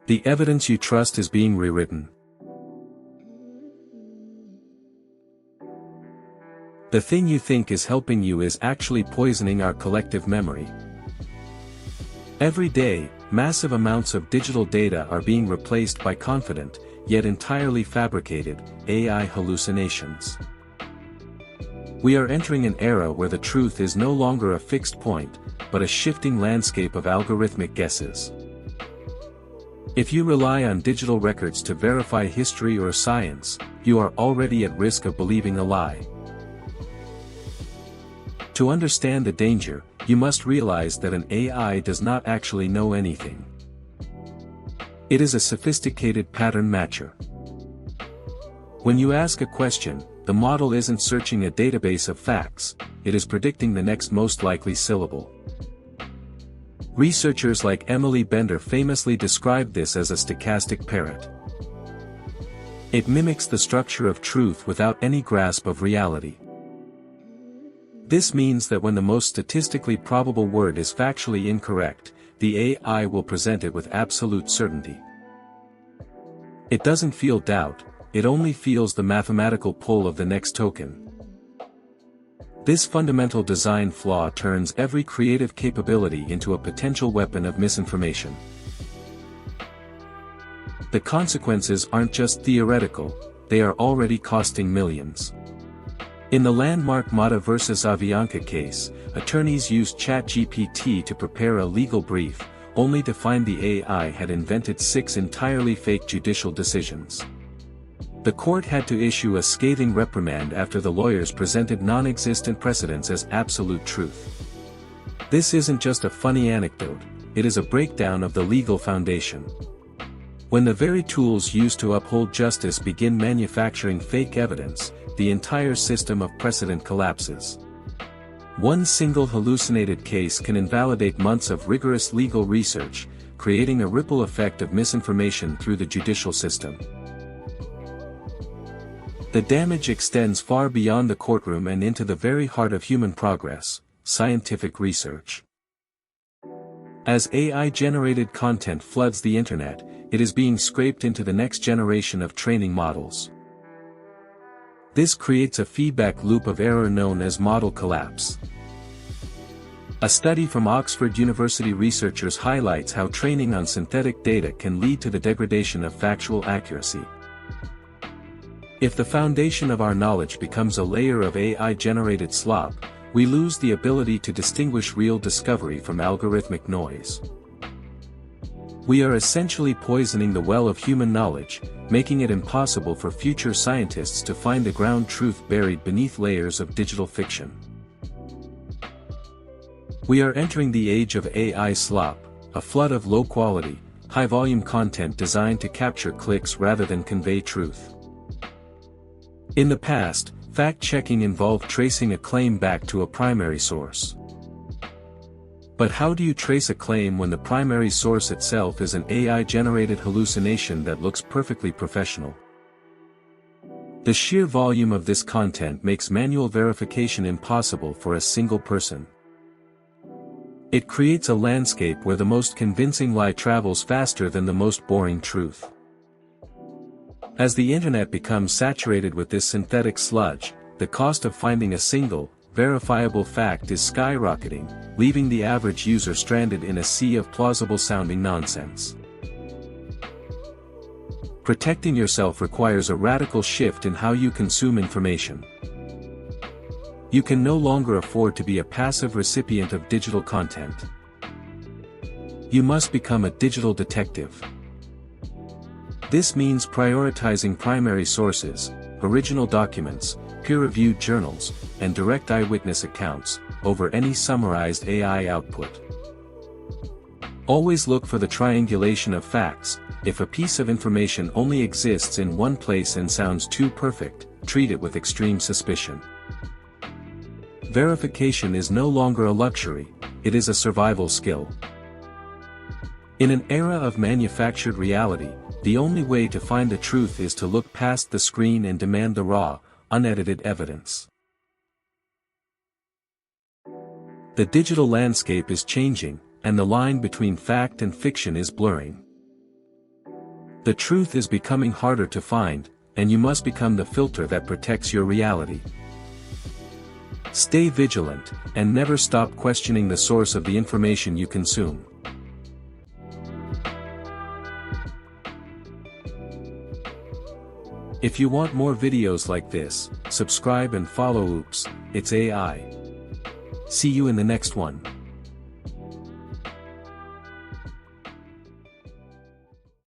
The evidence you trust is being rewritten. The thing you think is helping you is actually poisoning our collective memory. Every day, massive amounts of digital data are being replaced by confident, yet entirely fabricated, AI hallucinations. We are entering an era where the truth is no longer a fixed point, but a shifting landscape of algorithmic guesses. If you rely on digital records to verify history or science, you are already at risk of believing a lie. To understand the danger, you must realize that an AI does not actually know anything. It is a sophisticated pattern matcher. When you ask a question, the model isn't searching a database of facts, it is predicting the next most likely syllable. Researchers like Emily Bender famously described this as a stochastic parrot. It mimics the structure of truth without any grasp of reality. This means that when the most statistically probable word is factually incorrect, the AI will present it with absolute certainty. It doesn't feel doubt, it only feels the mathematical pull of the next token. This fundamental design flaw turns every creative capability into a potential weapon of misinformation. The consequences aren't just theoretical, they are already costing millions. In the landmark Mata vs. Avianca case, attorneys used ChatGPT to prepare a legal brief, only to find the AI had invented 6 entirely fake judicial decisions. The court had to issue a scathing reprimand after the lawyers presented non-existent precedents as absolute truth. This isn't just a funny anecdote, it is a breakdown of the legal foundation. When the very tools used to uphold justice begin manufacturing fake evidence, the entire system of precedent collapses. One single hallucinated case can invalidate months of rigorous legal research, creating a ripple effect of misinformation through the judicial system. The damage extends far beyond the courtroom and into the very heart of human progress, scientific research. As AI-generated content floods the internet, it is being scraped into the next generation of training models. This creates a feedback loop of error known as model collapse. A study from Oxford University researchers highlights how training on synthetic data can lead to the degradation of factual accuracy. If the foundation of our knowledge becomes a layer of AI-generated slop, we lose the ability to distinguish real discovery from algorithmic noise. We are essentially poisoning the well of human knowledge, making it impossible for future scientists to find the ground truth buried beneath layers of digital fiction. We are entering the age of AI slop, a flood of low-quality, high-volume content designed to capture clicks rather than convey truth. In the past, fact-checking involved tracing a claim back to a primary source. But how do you trace a claim when the primary source itself is an AI-generated hallucination that looks perfectly professional? The sheer volume of this content makes manual verification impossible for a single person. It creates a landscape where the most convincing lie travels faster than the most boring truth. As the internet becomes saturated with this synthetic sludge, the cost of finding a single, verifiable fact is skyrocketing, leaving the average user stranded in a sea of plausible-sounding nonsense. Protecting yourself requires a radical shift in how you consume information. You can no longer afford to be a passive recipient of digital content. You must become a digital detective. This means prioritizing primary sources, original documents, peer-reviewed journals, and direct eyewitness accounts, over any summarized AI output. Always look for the triangulation of facts. If a piece of information only exists in one place and sounds too perfect, treat it with extreme suspicion. Verification is no longer a luxury, it is a survival skill. In an era of manufactured reality, the only way to find the truth is to look past the screen and demand the raw, unedited evidence. The digital landscape is changing, and the line between fact and fiction is blurring. The truth is becoming harder to find, and you must become the filter that protects your reality. Stay vigilant, and never stop questioning the source of the information you consume. If you want more videos like this, subscribe and follow Oops, It's AI. See you in the next one.